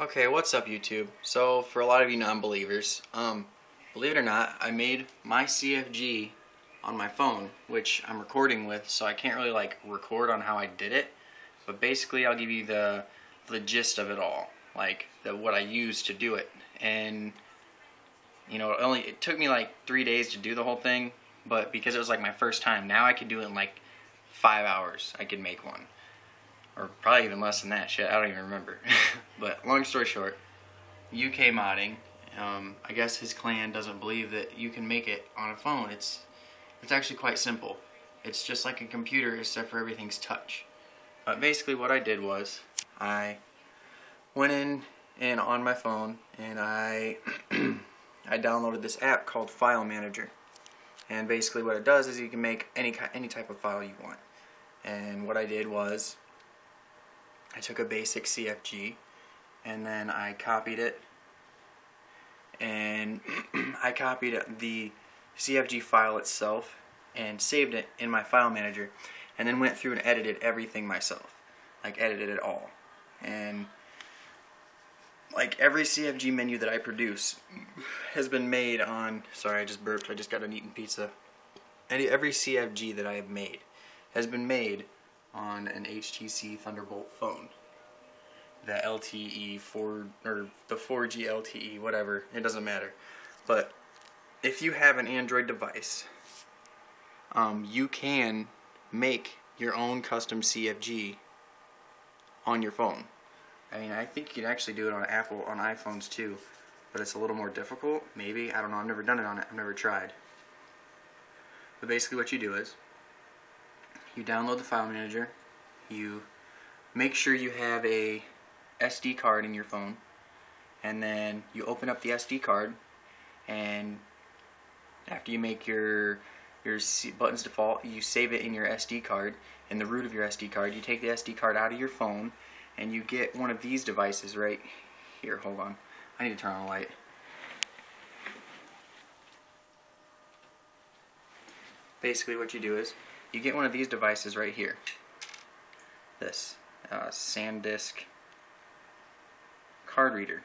Okay, what's up YouTube? So for a lot of you non-believers, believe it or not, I made my CFG on my phone, which I'm recording with, so I can't really like record on how I did it, but basically I'll give you the gist of it all, like what I used to do it. And you know, it took me like 3 days to do the whole thing, but because it was like my first time, now I could do it in like 5 hours. I could make one. Or probably even less than that, shit, I don't even remember. But long story short, UK modding, I guess his clan doesn't believe that you can make it on a phone. It's actually quite simple. It's just like a computer except for everything's touch. But basically what I did was, I went in and on my phone and I downloaded this app called File Manager. And basically what it does is you can make any type of file you want. And what I did was, I took a basic CFG and then I copied it, and I copied the CFG file itself and saved it in my file manager, and then went through and edited everything myself, like edited it all. And like every CFG menu that I produce has been made on, sorry I just burped, I just got an eaten pizza. Every CFG that I have made has been made on an HTC Thunderbolt phone. The LTE 4 or the 4G LTE, whatever, it doesn't matter. But if you have an Android device, you can make your own custom CFG on your phone. I mean, I think you can actually do it on iPhones too, but it's a little more difficult, maybe, I don't know, I've never done it on it, I've never tried. But basically what you do is, you download the file manager, you make sure you have a SD card in your phone, and then you open up the SD card, and after you make your buttons default, you save it in your SD card, in the root of your SD card. You take the SD card out of your phone, and you get one of these devices right here. Hold on, I need to turn on the light. Basically what you do is, you get one of these devices right here. This SanDisk card reader.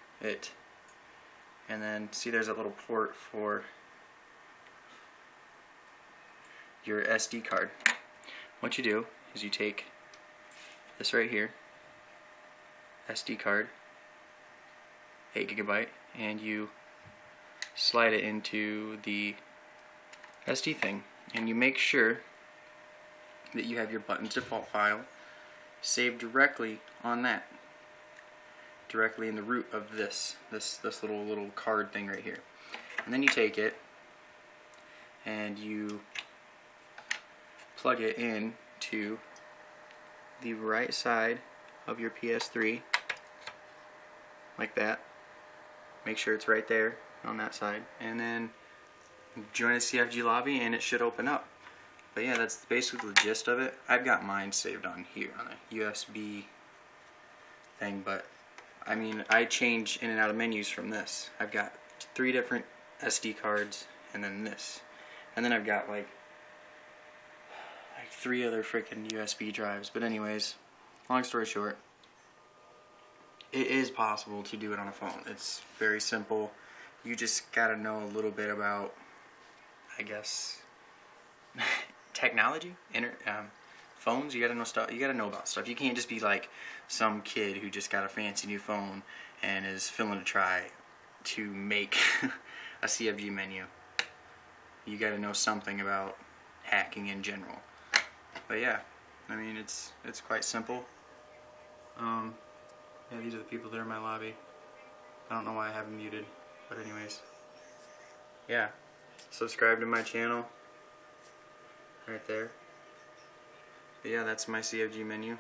And then see there's a little port for your SD card. What you do is you take this right here, SD card, 8 GB, and you slide it into the SD thing, and you make sure that you have your buttons default file saved directly on that, directly in the root of this little card thing right here. And then you take it and you plug it in to the right side of your PS3 like that. Make sure it's right there on that side, and then join a CFG lobby and it should open up. But yeah, that's basically the gist of it. I've got mine saved on here on a USB thing, but I mean, I change in and out of menus from this. I've got 3 different SD cards, and then this, and then I've got like 3 other freaking USB drives. But anyways, long story short, it is possible to do it on a phone. It's very simple. You just gotta know a little bit about, I guess, technology, phones. You gotta know stuff. You gotta know about stuff. You can't just be like some kid who just got a fancy new phone and is feeling to try to make a CFG menu. You gotta know something about hacking in general. But yeah, I mean, it's quite simple. Yeah, these are the people that are in my lobby. I don't know why I have them muted, but anyways, yeah, subscribe to my channel right there. But yeah, that's my CFG menu.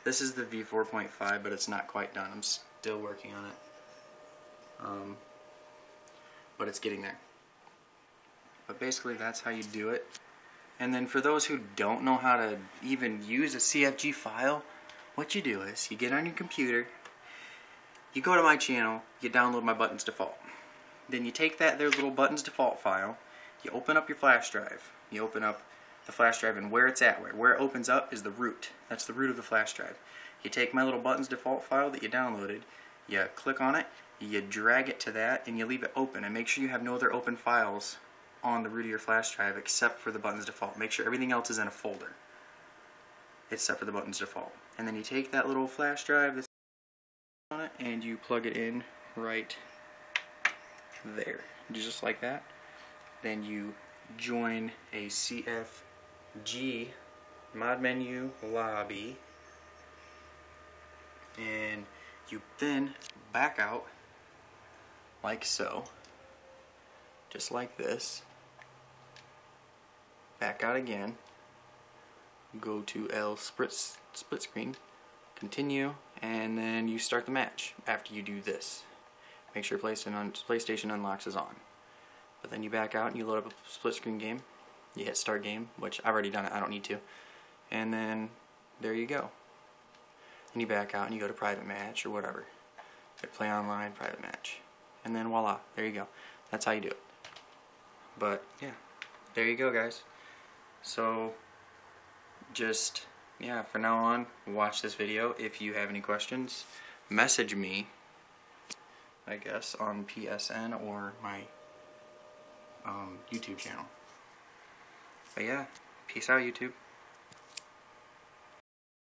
This is the V4.5, but it's not quite done. I'm still working on it. But it's getting there. But basically that's how you do it. And then for those who don't know how to even use a CFG file, what you do is you get on your computer, you go to my channel, you download my buttons default. Then you take that their little buttons default file, you open up your flash drive. You open up the flash drive, and where it's at, where it opens up is the root. That's the root of the flash drive. You take my little buttons default file that you downloaded, You click on it, you drag it to that, and you leave it open. And make sure you have no other open files on the root of your flash drive except for the buttons default. Make sure everything else is in a folder except for the buttons default. And then you take that little flash drive that's on it and you plug it in right there, just like that. Then you join a CFG mod menu lobby, and you then back out like so, just like this. Back out again, go to L split screen, continue, and then you start the match after you do this. Make sure PlayStation Unlocks is on. But then you back out and you load up a split screen game. You hit start game, which I've already done it, I don't need to. And then there you go. Then you back out and you go to private match or whatever. Hit play online, private match. And then voila, there you go. That's how you do it. But yeah, there you go, guys. So just, yeah, for now on, watch this video. If you have any questions, message me, I guess, on PSN or my YouTube channel. But yeah, peace out, YouTube.